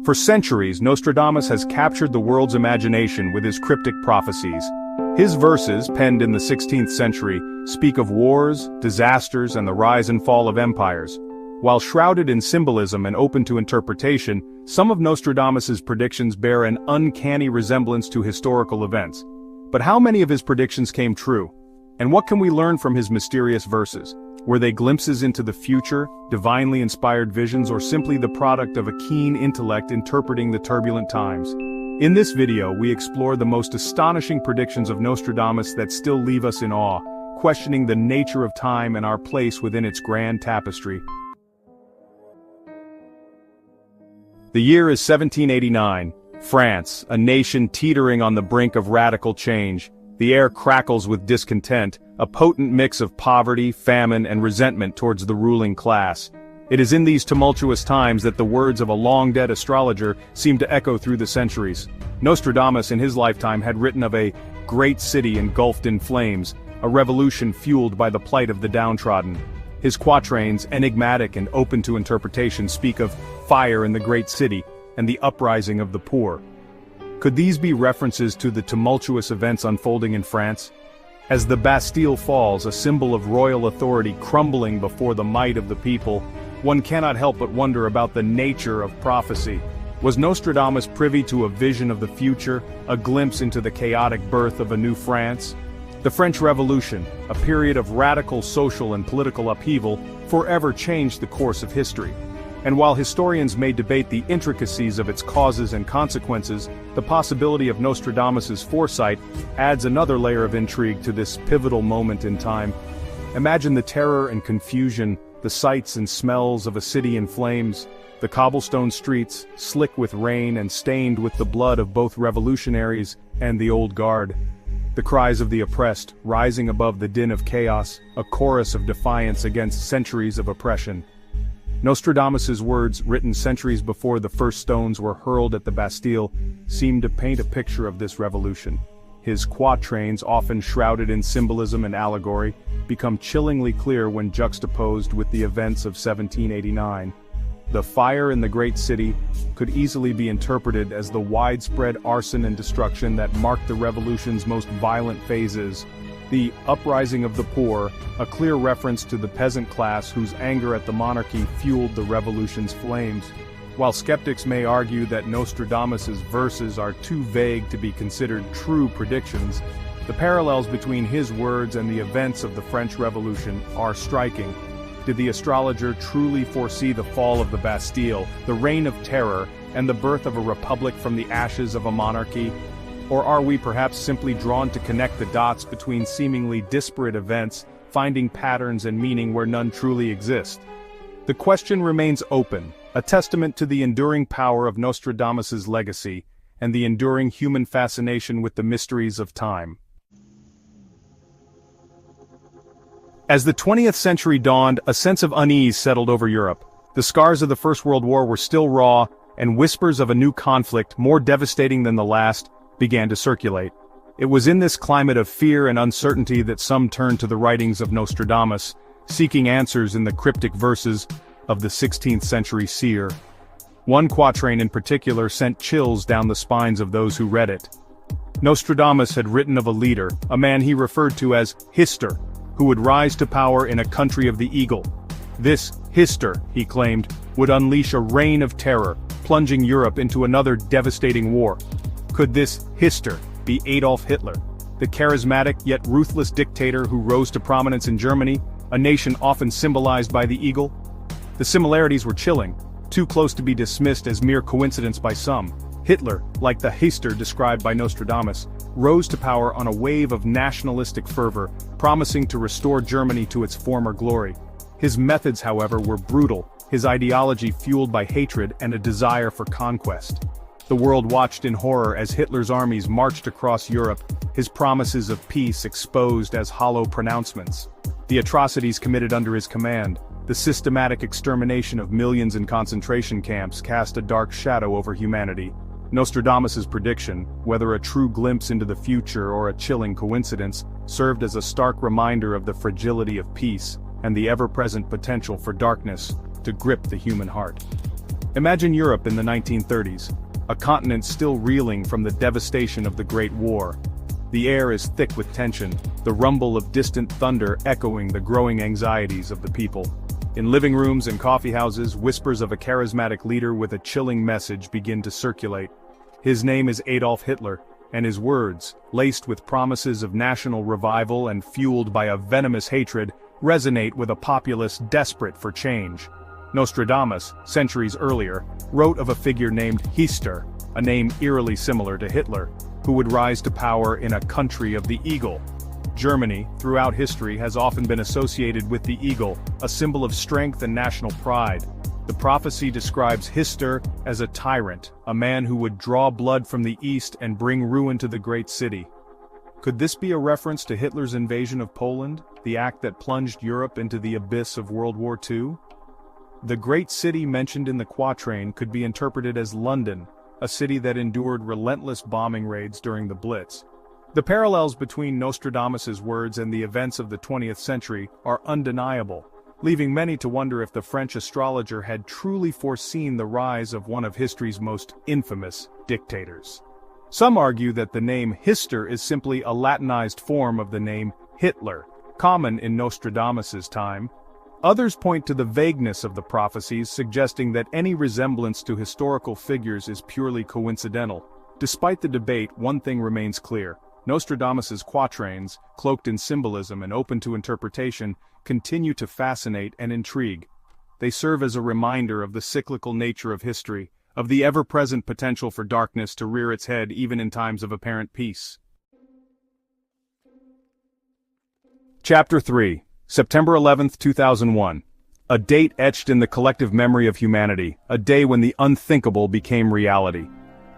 For centuries, Nostradamus has captured the world's imagination with his cryptic prophecies. His verses, penned in the 16th century, speak of wars, disasters, and the rise and fall of empires. While shrouded in symbolism and open to interpretation, some of Nostradamus's predictions bear an uncanny resemblance to historical events. But how many of his predictions came true? And what can we learn from his mysterious verses? Were they glimpses into the future, divinely inspired visions, or simply the product of a keen intellect interpreting the turbulent times? In this video, we explore the most astonishing predictions of Nostradamus that still leave us in awe, questioning the nature of time and our place within its grand tapestry. The year is 1789. France, a nation teetering on the brink of radical change. The air crackles with discontent, a potent mix of poverty, famine, and resentment towards the ruling class. It is in these tumultuous times that the words of a long-dead astrologer seem to echo through the centuries. Nostradamus in his lifetime had written of a great city engulfed in flames, a revolution fueled by the plight of the downtrodden. His quatrains, enigmatic and open to interpretation, speak of fire in the great city and the uprising of the poor. Could these be references to the tumultuous events unfolding in France? As the Bastille falls, a symbol of royal authority crumbling before the might of the people, one cannot help but wonder about the nature of prophecy. Was Nostradamus privy to a vision of the future, a glimpse into the chaotic birth of a new France? The French Revolution, a period of radical social and political upheaval, forever changed the course of history. And while historians may debate the intricacies of its causes and consequences, the possibility of Nostradamus's foresight adds another layer of intrigue to this pivotal moment in time. Imagine the terror and confusion, the sights and smells of a city in flames, the cobblestone streets, slick with rain and stained with the blood of both revolutionaries and the old guard. The cries of the oppressed, rising above the din of chaos, a chorus of defiance against centuries of oppression. Nostradamus's words, written centuries before the first stones were hurled at the Bastille, seem to paint a picture of this revolution. His quatrains, often shrouded in symbolism and allegory, become chillingly clear when juxtaposed with the events of 1789. The fire in the great city could easily be interpreted as the widespread arson and destruction that marked the revolution's most violent phases. The uprising of the poor, a clear reference to the peasant class whose anger at the monarchy fueled the revolution's flames. While skeptics may argue that Nostradamus's verses are too vague to be considered true predictions, the parallels between his words and the events of the French Revolution are striking. Did the astrologer truly foresee the fall of the Bastille, the reign of terror, and the birth of a republic from the ashes of a monarchy? Or are we perhaps simply drawn to connect the dots between seemingly disparate events, finding patterns and meaning where none truly exist? The question remains open, a testament to the enduring power of Nostradamus's legacy, and the enduring human fascination with the mysteries of time. As the 20th century dawned, a sense of unease settled over Europe. The scars of the First World War were still raw, and whispers of a new conflict, more devastating than the last, began to circulate. It was in this climate of fear and uncertainty that some turned to the writings of Nostradamus, seeking answers in the cryptic verses of the 16th century seer. One quatrain in particular sent chills down the spines of those who read it. Nostradamus had written of a leader, a man he referred to as Hister, who would rise to power in a country of the eagle. This Hister, he claimed, would unleash a reign of terror, plunging Europe into another devastating war. Could this Hister be Adolf Hitler, the charismatic yet ruthless dictator who rose to prominence in Germany, a nation often symbolized by the eagle? The similarities were chilling, too close to be dismissed as mere coincidence by some. Hitler, like the Hister described by Nostradamus, rose to power on a wave of nationalistic fervor, promising to restore Germany to its former glory. His methods, however, were brutal, his ideology fueled by hatred and a desire for conquest. The world watched in horror as Hitler's armies marched across Europe, his promises of peace exposed as hollow pronouncements. The atrocities committed under his command, the systematic extermination of millions in concentration camps, cast a dark shadow over humanity. Nostradamus's prediction, whether a true glimpse into the future or a chilling coincidence, served as a stark reminder of the fragility of peace and the ever-present potential for darkness to grip the human heart. Imagine Europe in the 1930s, a continent still reeling from the devastation of the Great War. The air is thick with tension, the rumble of distant thunder echoing the growing anxieties of the people. In living rooms and coffee houses, whispers of a charismatic leader with a chilling message begin to circulate. His name is Adolf Hitler, and his words, laced with promises of national revival and fueled by a venomous hatred, resonate with a populace desperate for change. Nostradamus, centuries earlier, wrote of a figure named Hitler, a name eerily similar to Hitler, who would rise to power in a country of the eagle. Germany, throughout history, has often been associated with the eagle, a symbol of strength and national pride. The prophecy describes Hitler as a tyrant, a man who would draw blood from the east and bring ruin to the great city. Could this be a reference to Hitler's invasion of Poland, the act that plunged Europe into the abyss of World War II? The great city mentioned in the quatrain could be interpreted as London, a city that endured relentless bombing raids during the Blitz. The parallels between Nostradamus's words and the events of the 20th century are undeniable, leaving many to wonder if the French astrologer had truly foreseen the rise of one of history's most infamous dictators. Some argue that the name Hitler is simply a Latinized form of the name Hitler, common in Nostradamus's time. Others point to the vagueness of the prophecies, suggesting that any resemblance to historical figures is purely coincidental. Despite the debate, one thing remains clear. Nostradamus's quatrains, cloaked in symbolism and open to interpretation, continue to fascinate and intrigue. They serve as a reminder of the cyclical nature of history, of the ever-present potential for darkness to rear its head even in times of apparent peace. Chapter 3. September 11, 2001. A date etched in the collective memory of humanity, a day when the unthinkable became reality.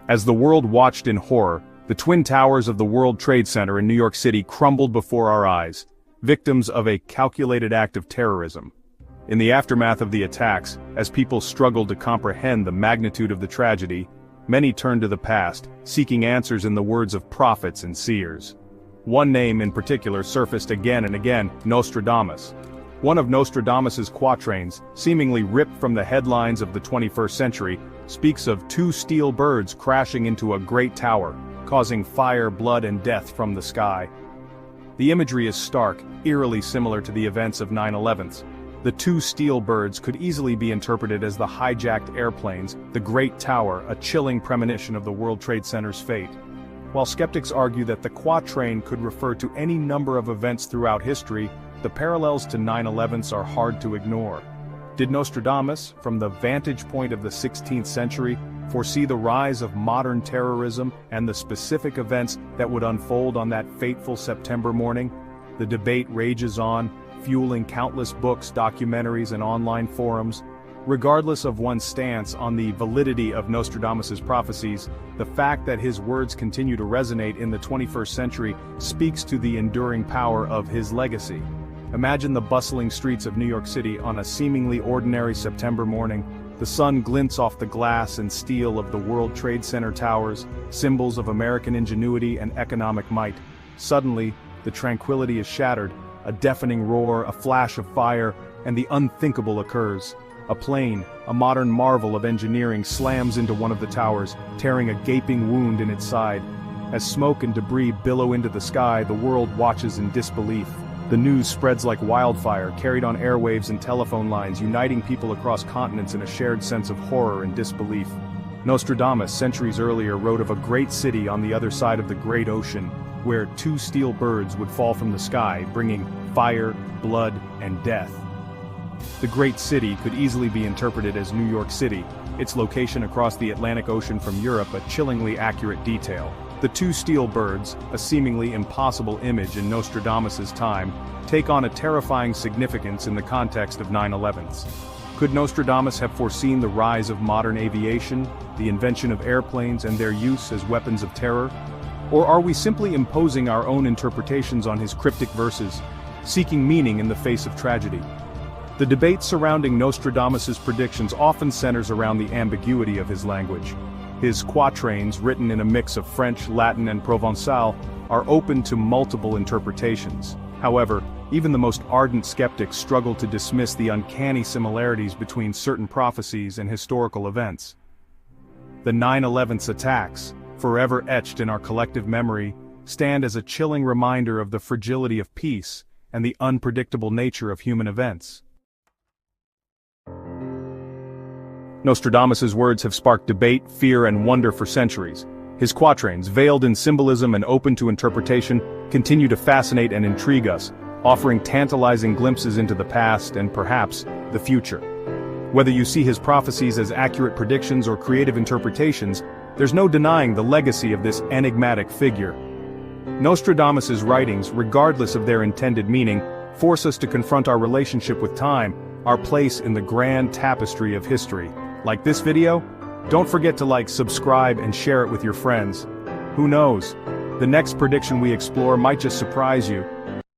As the world watched in horror, the Twin Towers of the World Trade Center in New York City crumbled before our eyes, victims of a calculated act of terrorism. In the aftermath of the attacks, as people struggled to comprehend the magnitude of the tragedy, many turned to the past, seeking answers in the words of prophets and seers. One name in particular surfaced again and again: Nostradamus. One of Nostradamus's quatrains, seemingly ripped from the headlines of the 21st century, speaks of two steel birds crashing into a great tower, causing fire, blood, and death from the sky. The imagery is stark, eerily similar to the events of 9/11. The two steel birds could easily be interpreted as the hijacked airplanes, the Great Tower, a chilling premonition of the World Trade Center's fate. While skeptics argue that the quatrain could refer to any number of events throughout history, the parallels to 9/11 are hard to ignore. Did Nostradamus, from the vantage point of the 16th century, foresee the rise of modern terrorism and the specific events that would unfold on that fateful September morning? The debate rages on, fueling countless books, documentaries, and online forums. Regardless of one's stance on the validity of Nostradamus's prophecies, the fact that his words continue to resonate in the 21st century speaks to the enduring power of his legacy. Imagine the bustling streets of New York City on a seemingly ordinary September morning. The sun glints off the glass and steel of the World Trade Center towers, symbols of American ingenuity and economic might. Suddenly, the tranquility is shattered. A deafening roar, a flash of fire, and the unthinkable occurs. A plane, a modern marvel of engineering, slams into one of the towers, tearing a gaping wound in its side. As smoke and debris billow into the sky, the world watches in disbelief. The news spreads like wildfire, carried on airwaves and telephone lines, uniting people across continents in a shared sense of horror and disbelief. Nostradamus, centuries earlier, wrote of a great city on the other side of the great ocean, where two steel birds would fall from the sky, bringing fire, blood, and death. The great city could easily be interpreted as New York City, its location across the Atlantic Ocean from Europe a chillingly accurate detail. The two steel birds, a seemingly impossible image in Nostradamus's time, take on a terrifying significance in the context of 9/11. Could Nostradamus have foreseen the rise of modern aviation, the invention of airplanes and their use as weapons of terror? Or are we simply imposing our own interpretations on his cryptic verses, seeking meaning in the face of tragedy? The debate surrounding Nostradamus's predictions often centers around the ambiguity of his language. His quatrains, written in a mix of French, Latin, and Provençal, are open to multiple interpretations. However, even the most ardent skeptics struggle to dismiss the uncanny similarities between certain prophecies and historical events. The 9/11's attacks, forever etched in our collective memory, stand as a chilling reminder of the fragility of peace and the unpredictable nature of human events. Nostradamus' words have sparked debate, fear, and wonder for centuries. His quatrains, veiled in symbolism and open to interpretation, continue to fascinate and intrigue us, offering tantalizing glimpses into the past and, perhaps, the future. Whether you see his prophecies as accurate predictions or creative interpretations, there's no denying the legacy of this enigmatic figure. Nostradamus' writings, regardless of their intended meaning, force us to confront our relationship with time, our place in the grand tapestry of history. Like this video? Don't forget to like, subscribe, and share it with your friends. Who knows? The next prediction we explore might just surprise you,